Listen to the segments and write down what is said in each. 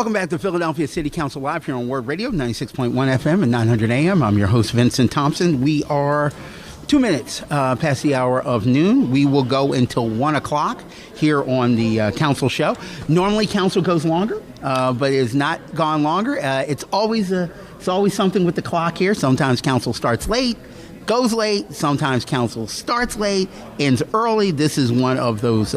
Welcome back to Philadelphia City Council Live here on WURD Radio, 96.1 FM and 900 AM. I'm your host, Vincent Thompson. We are 2 minutes past the hour of noon. We will go until 1 o'clock here on the council show. Normally, council goes longer, but it has not gone longer. It's always something with the clock here. Sometimes council starts late, goes late. Sometimes council starts late, ends early. This is one of those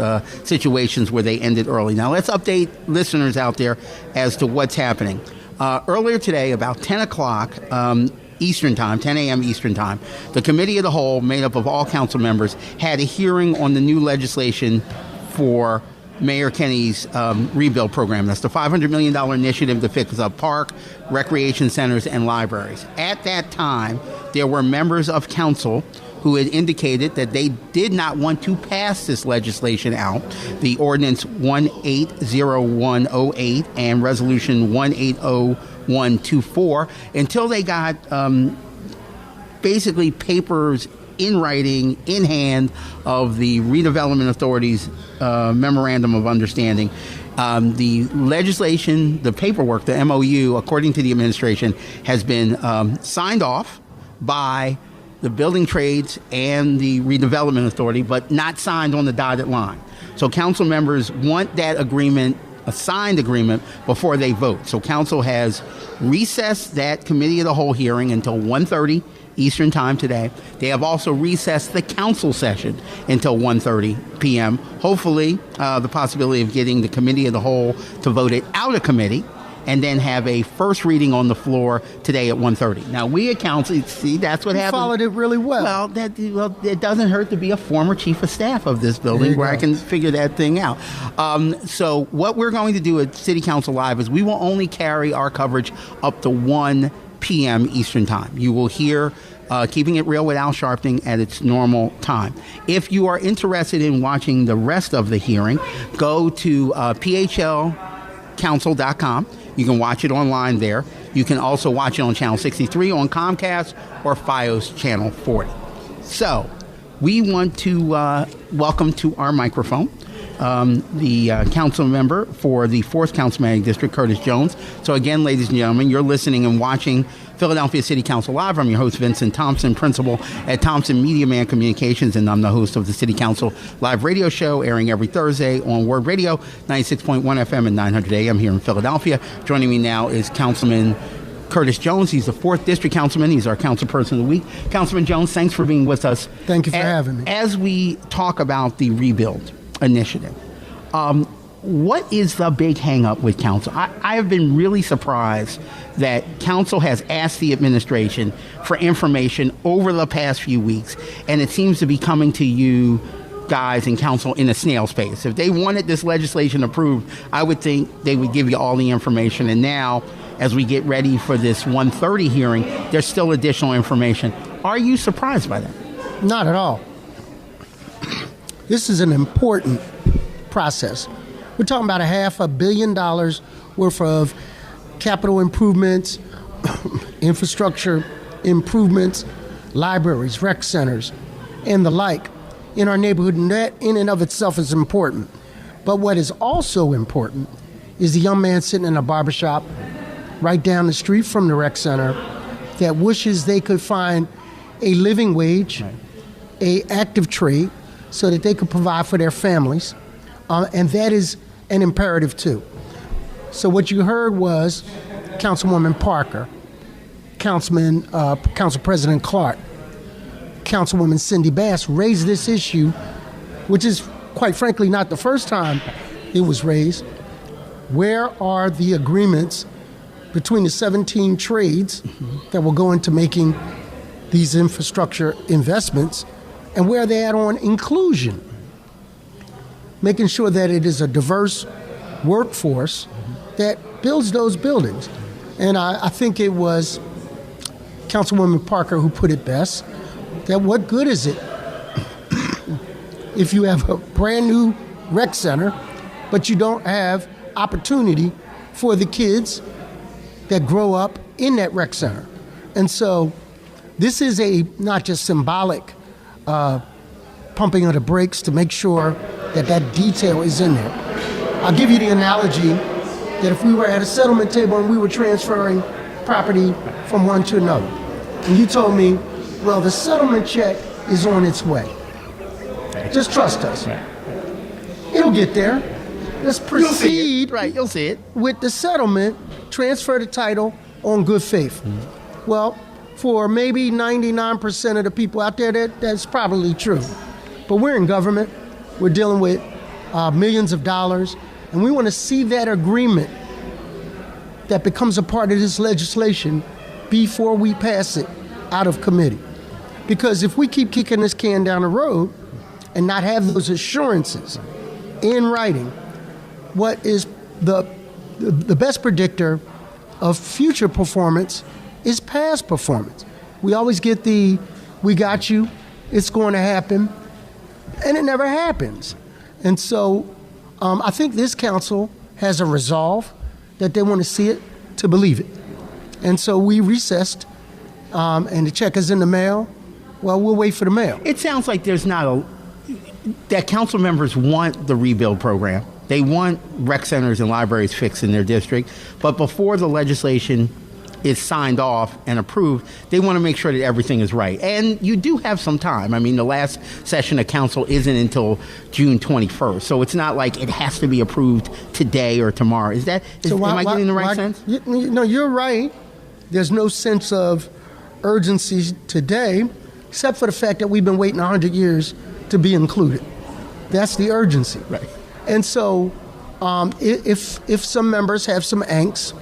situations where they ended early. Now, let's update listeners out there as to what's happening. Earlier today, about 10 o'clock Eastern Time, 10 a.m. Eastern Time, the Committee of the Whole, made up of all council members, had a hearing on the new legislation for Mayor Kenny's rebuild program. That's the $500 million initiative to fix up park, recreation centers, and libraries. At that time, there were members of council who had indicated that they did not want to pass this legislation out, the Ordinance 180108 and Resolution 180124, until they got basically papers in writing, in hand, of the Redevelopment Authority's Memorandum of Understanding. The legislation, the paperwork, the MOU, according to the administration, has been signed off by the building trades and the Redevelopment Authority, but not signed on the dotted line. So council members want that agreement, a signed agreement, before they vote. So council has recessed that Committee of the Whole hearing until 1:30 Eastern Time today. They have also recessed the council session until 1:30 p.m. Hopefully, the possibility of getting the Committee of the Whole to vote it out of committee and then have a first reading on the floor today at 1:30. Now, we at council, see, that's what happened. Followed it really well. Well, it doesn't hurt to be a former chief of staff of this building where I can figure that thing out. So what we're going to do at City Council Live is we will only carry our coverage up to 1 p.m. Eastern Time. You will hear Keeping It Real with Al Sharpton at its normal time. If you are interested in watching the rest of the hearing, go to phlcouncil.com. You can watch it online there. You can also watch it on Channel 63 on Comcast or FiOS Channel 40. So we want to welcome to our microphone the council member for the 4th Councilmanic District, Curtis Jones. So again, ladies and gentlemen, you're listening and watching Philadelphia City Council Live. I'm your host, Vincent Thompson, principal at Thompson Media Man Communications, and I'm the host of the City Council Live radio show, airing every Thursday on WURD Radio, 96.1 FM and 900 AM here in Philadelphia. Joining me now is Councilman Curtis Jones. He's the 4th District Councilman. He's our council person of the week. Councilman Jones, thanks for being with us. Thank you for having me. As we talk about the rebuild initiative, what is the big hang-up with council? I have been really surprised that council has asked the administration for information over the past few weeks, and it seems to be coming to you guys in council in a snail's pace. If they wanted this legislation approved, I would think they would give you all the information. And now, as we get ready for this 1:30 hearing, there's still additional information. Are you surprised by that? Not at all. This is an important process. We're talking about $500 million worth of capital improvements, infrastructure improvements, libraries, rec centers, and the like in our neighborhood, and that in and of itself is important. But what is also important is the young man sitting in a barbershop right down the street from the rec center that wishes they could find a living wage, a active trade, so that they could provide for their families. And that is an imperative too. So what you heard was Councilwoman Parker, Council President Clark, Councilwoman Cindy Bass raised this issue, which is quite frankly not the first time it was raised. Where are the agreements between the 17 trades that will go into making these infrastructure investments, and where are they at on inclusion? Making sure that it is a diverse workforce that builds those buildings. And I think it was Councilwoman Parker who put it best, that what good is it if you have a brand new rec center, but you don't have opportunity for the kids that grow up in that rec center? And so this is a not just symbolic pumping of the brakes to make sure that that detail is in there. I'll give you the analogy that if we were at a settlement table and we were transferring property from one to another, and you told me, well, the settlement check is on its way. Just trust us. It'll get there. Let's proceed. You'll see it. With the settlement, transfer the title on good faith. Well, for maybe 99% of the people out there, that's probably true. But we're in government. We're dealing with millions of dollars. And we want to see that agreement that becomes a part of this legislation before we pass it out of committee. Because if we keep kicking this can down the road and not have those assurances in writing, what is the best predictor of future performance is past performance. We always get we got you, it's going to happen, and it never happens. And so I think this council has a resolve that they want to see it to believe it. And so we recessed, and the check is in the mail. Well, we'll wait for the mail. It sounds like there's not that council members want the rebuild program. They want rec centers and libraries fixed in their district. But before the legislation is signed off and approved, they want to make sure that everything is right. And you do have some time. I mean, the last session of council isn't until June 21st. So it's not like it has to be approved today or tomorrow. Am I getting the right sense? No, you're right. There's no sense of urgency today, except for the fact that we've been waiting 100 years to be included. That's the urgency. Right. And so if some members have some angst,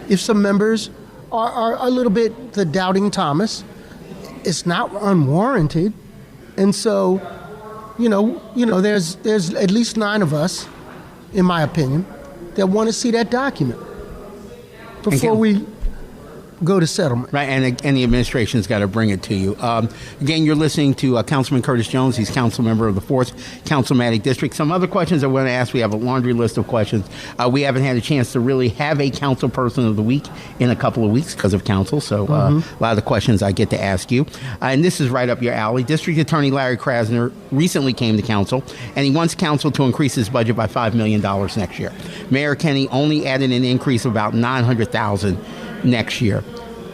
if some members are a little bit the doubting Thomas, it's not unwarranted. And so, there's at least 9 of us, in my opinion, that want to see that document before we go to settlement. Right, and the administration's got to bring it to you. Again, you're listening to Councilman Curtis Jones. He's council member of the 4th Councilmatic District. Some other questions I want to ask. We have a laundry list of questions. We haven't had a chance to really have a council person of the week in a couple of weeks because of council, so a lot of the questions I get to ask you. And this is right up your alley. District Attorney Larry Krasner recently came to council, and he wants council to increase his budget by $5 million next year. Mayor Kenny only added an increase of about $900,000 next year.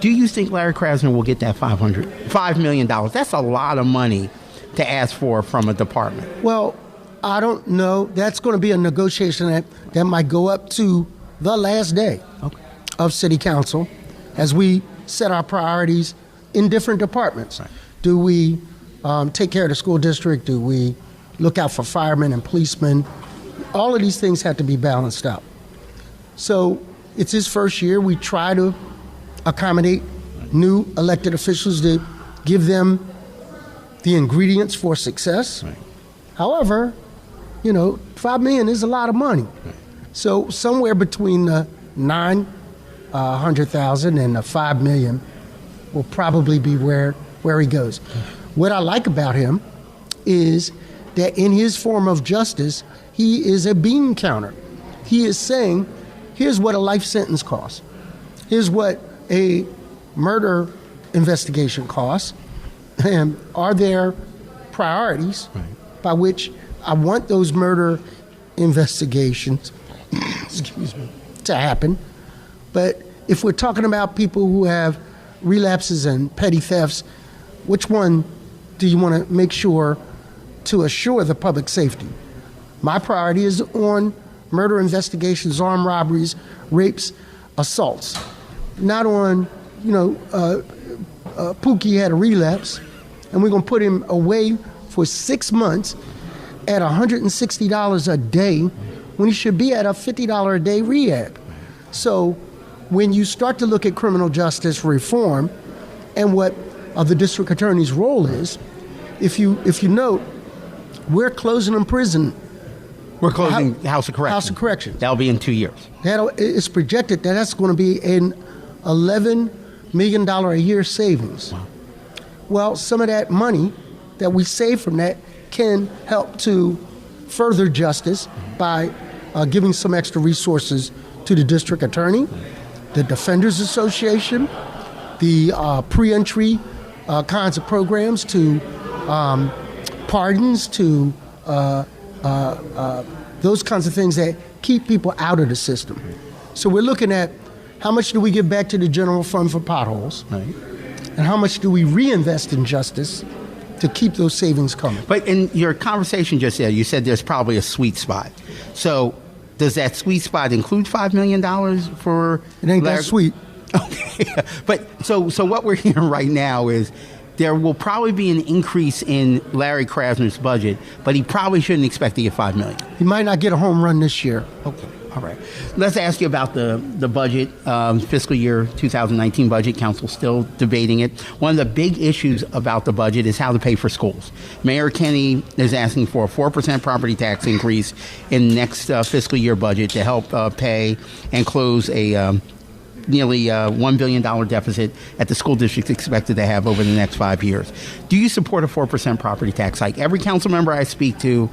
Do you think Larry Krasner will get that $5 million? That's a lot of money to ask for from a department. Well, I don't know. That's going to be a negotiation that might go up to the last day of city council as we set our priorities in different departments. Right. Do we take care of the school district? Do we look out for firemen and policemen? All of these things have to be balanced out. So it's his first year. We try to accommodate new elected officials to give them the ingredients for success. Right. However, $5 million is a lot of money. Right. So somewhere between the $900,000 and the $5 million will probably be where he goes. What I like about him is that in his form of justice, he is a bean counter. He is saying, here's what a life sentence costs. Here's what a murder investigation costs. And are there priorities by which I want those murder investigations to happen? But if we're talking about people who have relapses and petty thefts, which one do you want to make sure to assure the public safety? My priority is on murder investigations, armed robberies, rapes, assaults. Not on, Pookie had a relapse, and we're going to put him away for 6 months at $160 a day when he should be at a $50 a day rehab. So when you start to look at criminal justice reform and what the district attorney's role is, if you note, we're closing a prison. We're closing House of Correction. House of Correction. That'll be in 2 years. It's projected that that's going to be an $11 million a year savings. Wow. Well, some of that money that we save from that can help to further justice by giving some extra resources to the district attorney, the Defenders Association, the pre-entry kinds of programs, to pardons, to those kinds of things that keep people out of the system. So we're looking at how much do we give back to the general fund for potholes, Right. and how much do we reinvest in justice to keep those savings coming. But in your conversation just there, you said there's probably a sweet spot. So does that sweet spot include $5 million for... It ain't that sweet. Okay. But so what we're hearing right now is there will probably be an increase in Larry Krasner's budget, but he probably shouldn't expect to get $5 million. He might not get a home run this year. Okay. All right. Let's ask you about the budget, fiscal year 2019 budget. Council's still debating it. One of the big issues about the budget is how to pay for schools. Mayor Kenny is asking for a 4% property tax increase in next fiscal year budget to help pay and close a nearly $1 billion deficit that the school district expected to have over the next 5 years. Do you support a 4% property tax hike? Every council member I speak to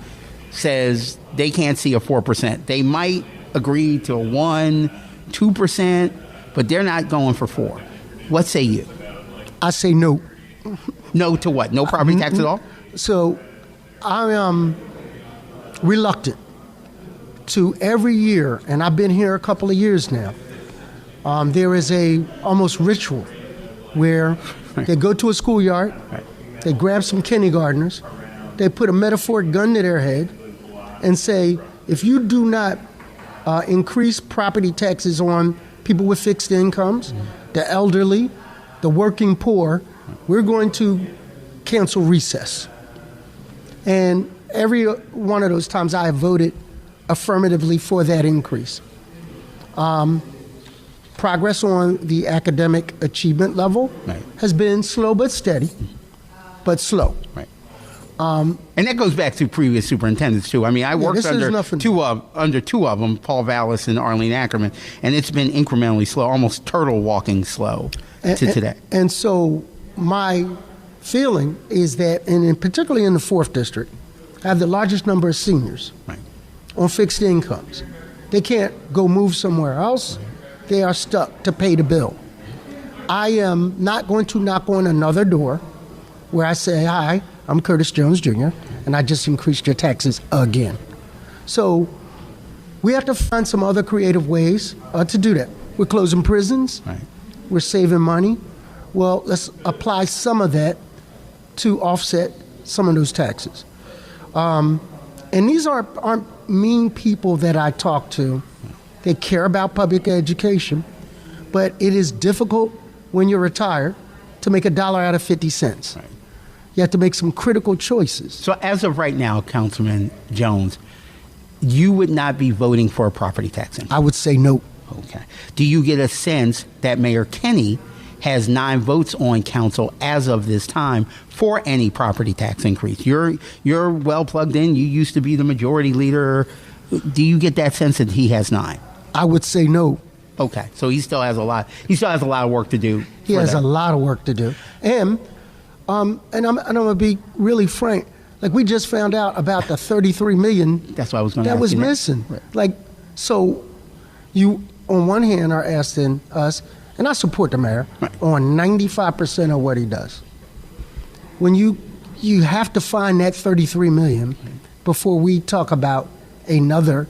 says they can't see a 4%. They might agree to a 1-2%, but they're not going for 4. What say you? I say no. No to what? No property tax at all? So I am reluctant to every year, and I've been here a couple of years now, there is a almost ritual where they go to a schoolyard, they grab some kindergartners, they put a metaphoric gun to their head and say, if you do not increase property taxes on people with fixed incomes, the elderly, the working poor, we're going to cancel recess. And every one of those times I have voted affirmatively for that increase. Progress on the academic achievement level has been slow but steady, but slow. Right. And that goes back to previous superintendents, too. I mean, I worked under two of them, Paul Vallis and Arlene Ackerman, and it's been incrementally slow, almost turtle walking slow to today. And so my feeling is that, and particularly in the 4th District, I have the largest number of seniors on fixed incomes. They can't go move somewhere else. They are stuck to pay the bill. I am not going to knock on another door where I say, hi, I'm Curtis Jones, Jr., and I just increased your taxes again. So we have to find some other creative ways to do that. We're closing prisons. Right. We're saving money. Well, let's apply some of that to offset some of those taxes. And these aren't mean people that I talk to. They care about public education, but it is difficult when you're retired to make $1 out of 50 cents. Right. You have to make some critical choices. So as of right now, Councilman Jones, you would not be voting for a property tax increase? I would say no. Okay. Do you get a sense that Mayor Kenny has 9 votes on council as of this time for any property tax increase? You're well plugged in. You used to be the majority leader. Do you get that sense that he has 9? I would say no. Okay. So he still has a lot. He still has a lot of work to do. He has a lot of work to do. And I'm going to be really frank. Like, we just found out about the $33 million. That's what I was going to ask you. That was missing. Right. Like, so you, on one hand, are asking us, and I support the mayor, on 95% of what he does. When you have to find that $33 million before we talk about another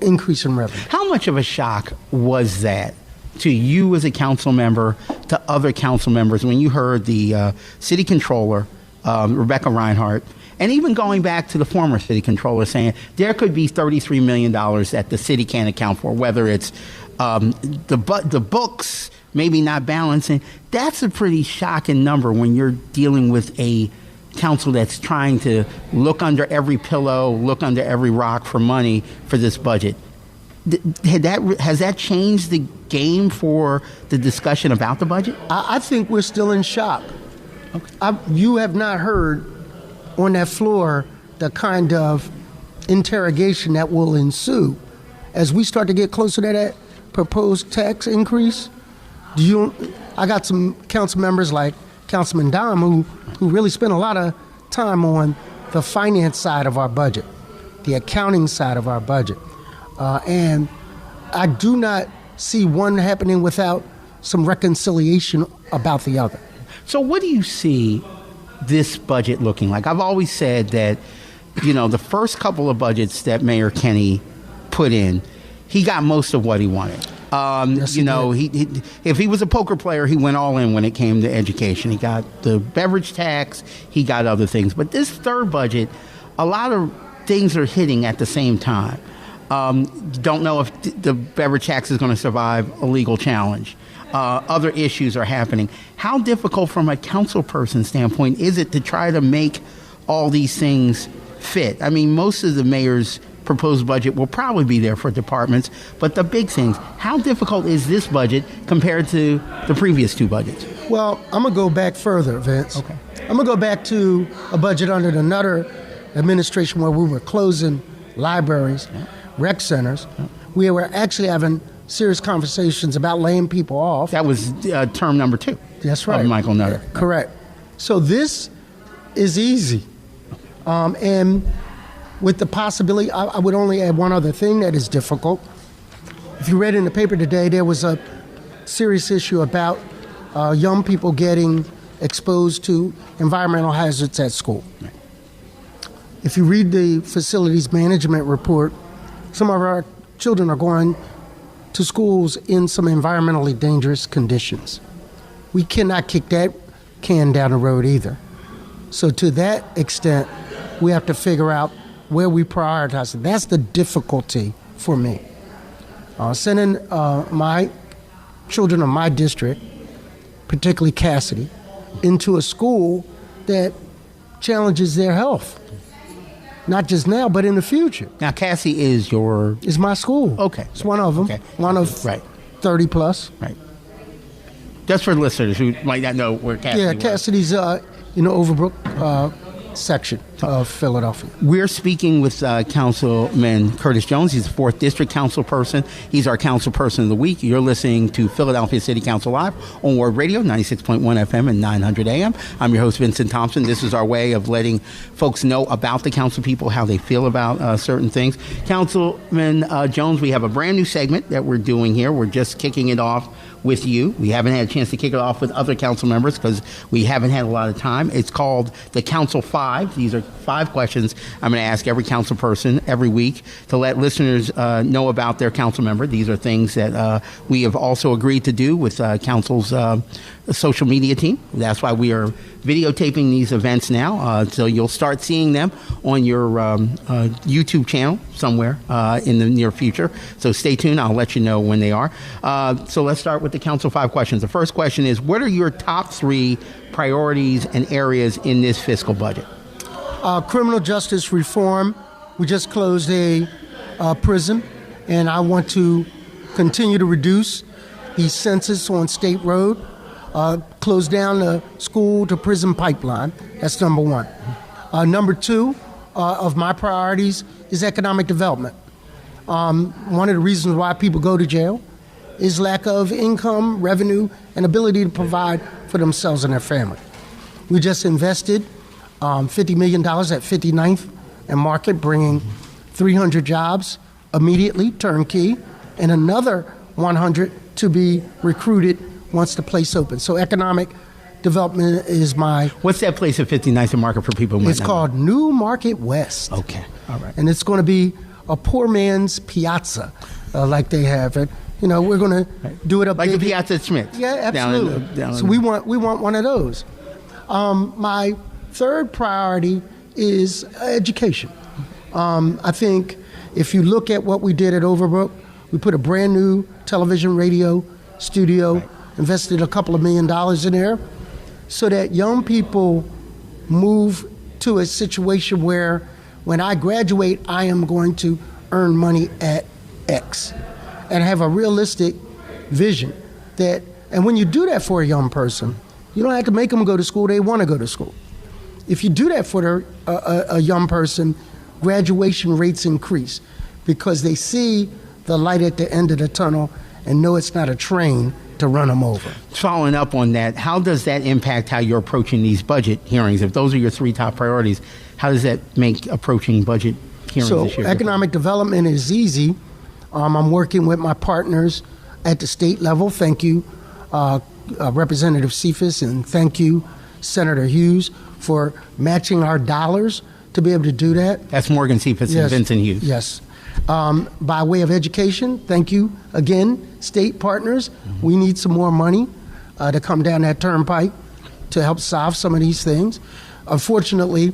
increase in revenue. How much of a shock was that to you as a council member, to other council members, when you heard the city controller, Rebecca Reinhardt, and even going back to the former city controller saying there could be $33 million that the city can't account for, whether it's the books maybe not balancing? That's a pretty shocking number when you're dealing with a council that's trying to look under every pillow, look under every rock for money for this budget. Has that changed the game for the discussion about the budget? I think we're still in shock. Okay. You have not heard on that floor the kind of interrogation that will ensue as we start to get closer to that proposed tax increase. I got some council members like Councilman Dom who really spent a lot of time on the finance side of our budget, the accounting side of our budget. And I do not see one happening without some reconciliation about the other. So what do you see this budget looking like? I've always said that, the first couple of budgets that Mayor Kenny put in, he got most of what he wanted. Yes, you know, if he was a poker player, he went all in when it came to education. He got the beverage tax, he got other things. But this third budget, a lot of things are hitting at the same time. Don't know if the beverage tax is going to survive a legal challenge. Other issues are happening. How difficult from a council person standpoint is it to try to make all these things fit? I mean, most of the mayor's proposed budget will probably be there for departments, but the big things, how difficult is this budget compared to the previous two budgets? Well, I'm going to go back further, Vince. Okay. I'm going to go back to a budget under another administration where we were closing libraries, rec centers. We were actually having serious conversations about laying people off. That was term number 2. That's right. Of Michael Nutter. Correct. So this is easy. And with the possibility, I would only add one other thing that is difficult. If you read in the paper today, there was a serious issue about young people getting exposed to environmental hazards at school. Right. If you read the facilities management report, some of our children are going to schools in some environmentally dangerous conditions. We cannot kick that can down the road either. So to that extent, we have to figure out where we prioritize it. That's the difficulty for me. Sending my children of my district, particularly Cassidy, into a school that challenges their health. Not just now, but in the future. Now, Cassie is your... It's my school. Okay. It's one of them. Okay. One of right. 30 plus. Right. Just for listeners who might not know where Cassidy was. Cassidy's in the Overbrook section of Philadelphia. We're speaking with Councilman Curtis Jones. He's the 4th District Council person. He's our Council Person of the Week. You're listening to Philadelphia City Council Live on WURD Radio, 96.1 FM and 900 AM. I'm your host, Vincent Thompson. This is our way of letting folks know about the council people, how they feel about certain things. Councilman Jones, we have a brand new segment that we're doing here. We're just kicking it off with you. We haven't had a chance to kick it off with other council members because we haven't had a lot of time. It's called the Council 5. These are 5 questions I'm going to ask every council person every week to let listeners know about their council member. These are things that we have also agreed to do with council's social media team. That's why we are videotaping these events now. So you'll start seeing them on your YouTube channel somewhere in the near future. So stay tuned. I'll let you know when they are. So let's start with the Council 5 questions. The first question is, what are your top 3 priorities and areas in this fiscal budget? Criminal justice reform. We just closed a prison, and I want to continue to reduce the census on State Road, close down the school to prison pipeline. That's number 1. Number 2 of my priorities is economic development. One of the reasons why people go to jail is lack of income, revenue, and ability to provide for themselves and their family. We just invested $50 million at 59th and Market, bringing 300 jobs immediately, turnkey, and another 100 to be recruited once the place opens. So economic development is my... What's that place at 59th and Market for people who might It's not called know? New Market West. Okay, all right. And it's going to be a poor man's piazza, like they have it. You know, we're going to do it up like big. the Piazza at Schmitz. Yeah, absolutely. So we want one of those. My third priority is education. I think if you look at what we did at Overbrook, we put a brand new television radio studio, invested a couple of $1 million in there, so that young people move to a situation where when I graduate, I am going to earn money at X, and have a realistic vision that, and when you do that for a young person, you don't have to make them go to school, they want to go to school. If you do that for a young person, graduation rates increase because they see the light at the end of the tunnel and know it's not a train to run them over. Following up on that, how does that impact how you're approaching these budget hearings? If those are your 3 top priorities, how does that make approaching budget hearings this year? So economic development is easy. I'm working with my partners at the state level. Thank you, Representative Cephas, and thank you, Senator Hughes, for matching our dollars to be able to do that. That's Morgan Cephas and Vincent Hughes. Yes. By way of education, thank you again, state partners. We need some more money to come down that turnpike to help solve some of these things. Unfortunately,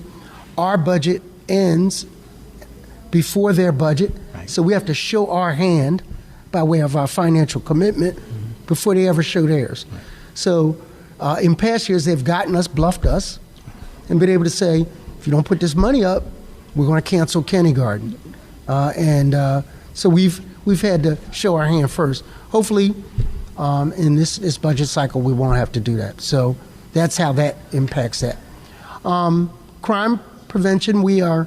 our budget ends before their budget, so we have to show our hand by way of our financial commitment before they ever show theirs. So in past years, they've gotten us, bluffed us, and been able to say, if you don't put this money up, we're going to cancel kindergarten. So we've had to show our hand first. Hopefully, in this budget cycle, we won't have to do that. So that's how that impacts that. Crime prevention, we are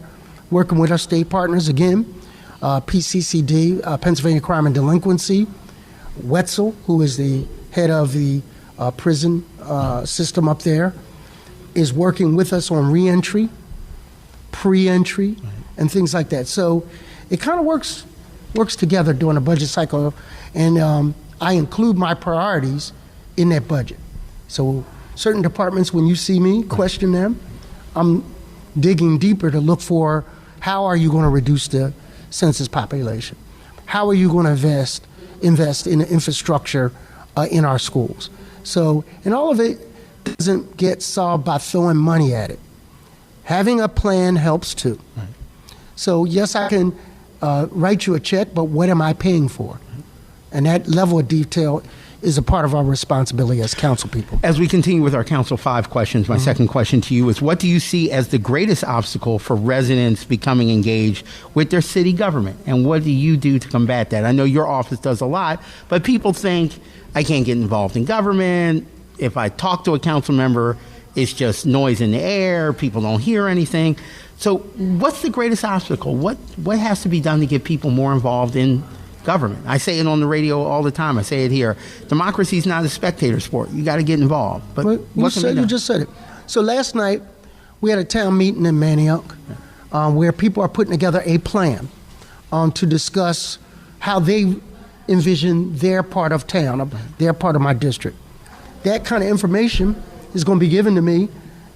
working with our state partners again. PCCD, Pennsylvania Crime and Delinquency. Wetzel, who is the head of the prison system up there, is working with us on reentry, pre-entry, and things like that. So it kind of works together during a budget cycle, and I include my priorities in that budget. So certain departments, when you see me question them, I'm digging deeper to look for how are you going to reduce the census population? How are you going to invest in the infrastructure in our schools? So, and all of it doesn't get solved by throwing money at it. Having a plan helps too. Right. So yes, I can write you a check, but what am I paying for? And that level of detail is a part of our responsibility as council people. As we continue with our Council 5 questions, my second question to you is, what do you see as the greatest obstacle for residents becoming engaged with their city government? And what do you do to combat that? I know your office does a lot, but people think, I can't get involved in government. If I talk to a council member, it's just noise in the air. People don't hear anything. So what's the greatest obstacle? What has to be done to get people more involved in government? I say it on the radio all the time. I say it here. Democracy is not a spectator sport. You got to get involved. But you just said it. So last night we had a town meeting in Manioc where people are putting together a plan to discuss how they envision their part of town, their part of my district. That kind of information is going to be given to me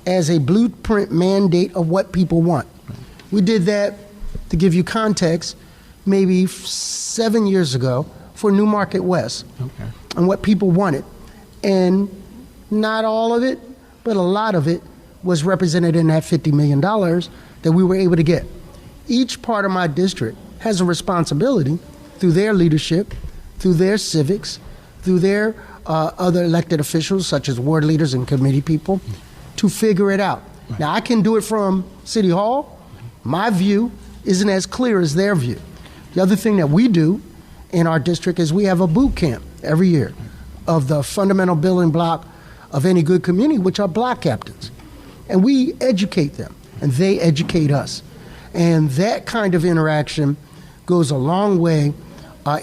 as a blueprint mandate of what people want. We did that, to give you context, maybe 7 years ago for Newmarket West, and what people wanted. And not all of it, but a lot of it was represented in that $50 million that we were able to get. Each part of my district has a responsibility through their leadership, through their civics, through their other elected officials, such as ward leaders and committee people, to figure it out. Right. Now, I can do it from City Hall. My view isn't as clear as their view. The other thing that we do in our district is we have a boot camp every year of the fundamental building block of any good community, which are block captains. And we educate them, and they educate us. And that kind of interaction goes a long way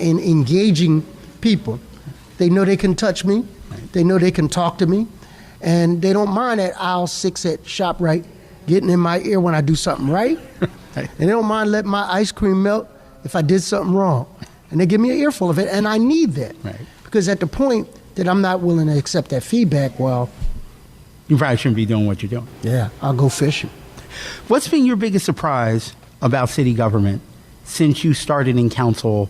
in engaging people. They know they can touch me. They know they can talk to me. And they don't mind at aisle 6 at ShopRite getting in my ear when I do something right. And they don't mind letting my ice cream melt if I did something wrong. And they give me an earful of it, and I need that. Right. Because at the point that I'm not willing to accept that feedback, well, you probably shouldn't be doing what you're doing. Yeah, I'll go fishing. What's been your biggest surprise about city government since you started in council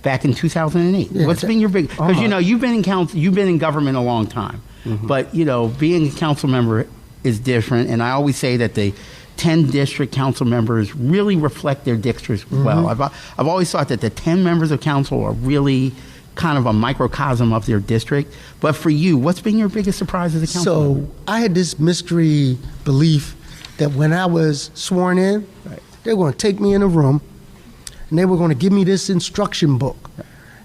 back in 2008? Yeah, what's been your big? Because you've been in council, you've been in government a long time, but being a council member is different. And I always say that the 10 district council members really reflect their districts well. I've always thought that the 10 members of council are really kind of a microcosm of their district. But for you, what's been your biggest surprise as a council member? I had this mystery belief that when I was sworn in, they were going to take me in a room and they were going to give me this instruction book,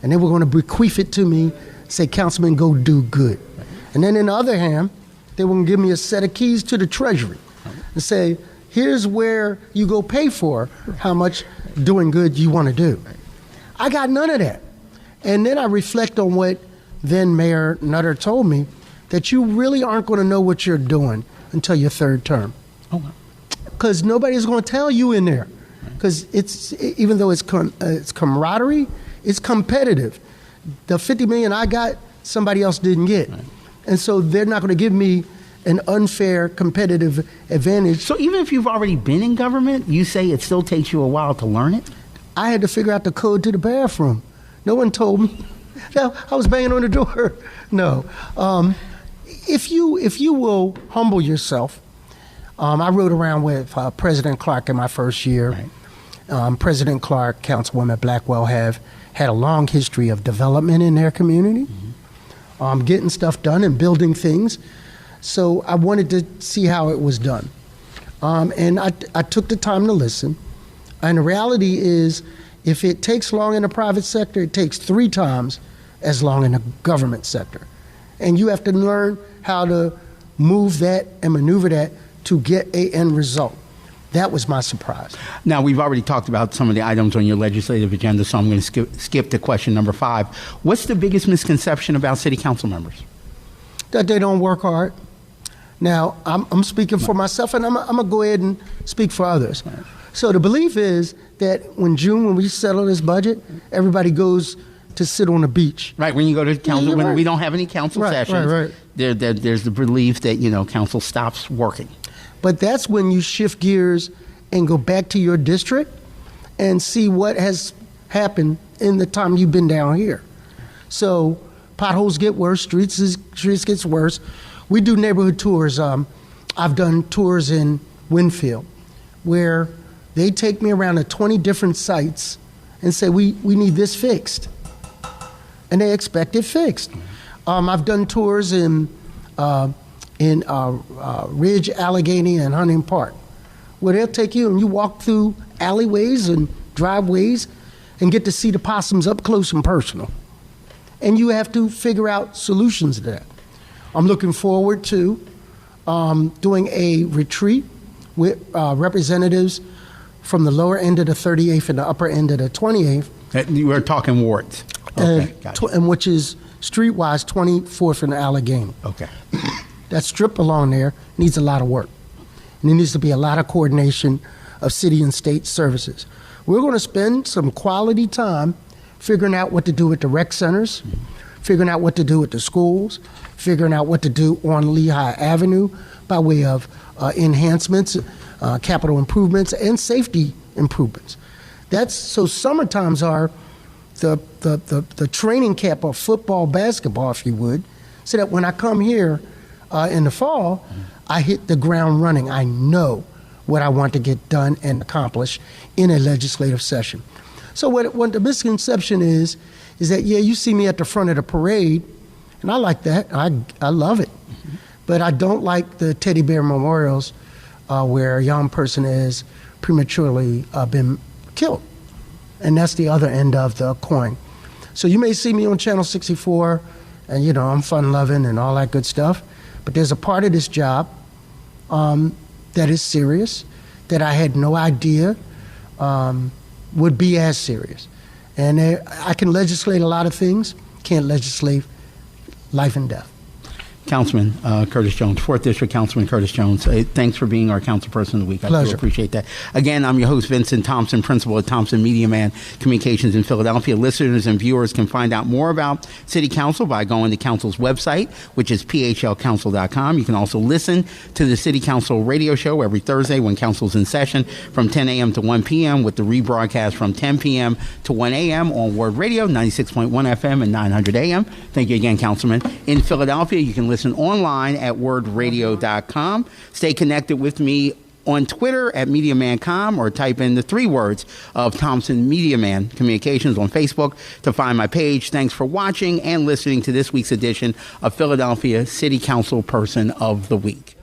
and they were going to bequeath it to me, say, Councilman, go do good. And then in the other hand, they were going to give me a set of keys to the treasury and say, here's where you go pay for how much doing good you want to do. I got none of that. And then I reflect on what then Mayor Nutter told me, that you really aren't going to know what you're doing until your third term. Because nobody's going to tell you in there. Because it's, even though it's camaraderie, it's competitive. The $50 million I got, somebody else didn't get. And so they're not going to give me an unfair competitive advantage. So even if you've already been in government, you say it still takes you a while to learn it? I had to figure out the code to the bathroom. No one told me. I was banging on the door. No. If you will humble yourself, I rode around with President Clark in my first year. Right. President Clark, Councilwoman Blackwell have had a long history of development in their community, getting stuff done and building things. So I wanted to see how it was done. And I took the time to listen. And the reality is, if it takes long in the private sector, it takes 3 times as long in the government sector. And you have to learn how to move that and maneuver that to get an end result. That was my surprise. Now, we've already talked about some of the items on your legislative agenda, so I'm going to skip to question number 5. What's the biggest misconception about city council members? That they don't work hard. Now, I'm speaking for myself, and I'm going to go ahead and speak for others. Right. So the belief is that when we settle this budget, everybody goes to sit on the beach. Right, when you go to council, when we don't have any council sessions, right. There's the belief that, council stops working. But that's when you shift gears and go back to your district and see what has happened in the time you've been down here. So potholes get worse, streets gets worse. We do neighborhood tours. I've done tours in Winfield where they take me around to 20 different sites and say, we need this fixed. And they expect it fixed. I've done tours in Ridge, Allegheny, and Hunting Park, where they'll take you and you walk through alleyways and driveways and get to see the possums up close and personal. And you have to figure out solutions to that. I'm looking forward to doing a retreat with representatives from the lower end of the 38th and the upper end of the 28th. We're talking wards. Okay, gotcha. And which is streetwise 24th and Allegheny. Okay. That strip along there needs a lot of work. And there needs to be a lot of coordination of city and state services. We're going to spend some quality time figuring out what to do with the rec centers, figuring out what to do with the schools, figuring out what to do on Lehigh Avenue by way of enhancements, capital improvements, and safety improvements. So summertimes are the training camp of football, basketball, if you would, so that when I come here in the fall, I hit the ground running. I know what I want to get done and accomplish in a legislative session. So what the misconception is that, yeah, you see me at the front of the parade, and I like that. I love it. But I don't like the teddy bear memorials where a young person is prematurely been killed. And that's the other end of the coin. So you may see me on Channel 64, and, I'm fun-loving and all that good stuff. But there's a part of this job that is serious that I had no idea would be as serious. And I can legislate a lot of things, can't legislate life and death. Councilman Curtis Jones, 4th District Councilman Curtis Jones, thanks for being our council person of the week. I Pleasure. do appreciate that. Again, I'm your host, Vincent Thompson, principal at Thompson Media Man Communications in Philadelphia. Listeners and viewers can find out more about City Council by going to Council's website, which is phlcouncil.com. You can also listen to the City Council radio show every Thursday when Council's in session from 10 a.m. to 1 p.m. with the rebroadcast from 10 p.m. to 1 a.m. on WURD Radio, 96.1 FM and 900 a.m. Thank you again, Councilman. In Philadelphia, you can listen online at wordradio.com. Stay connected with me on Twitter at MediaManCom, or type in the 3 words of Thompson Media Man Communications on Facebook to find my page. Thanks for watching and listening to this week's edition of Philadelphia City Council Person of the Week.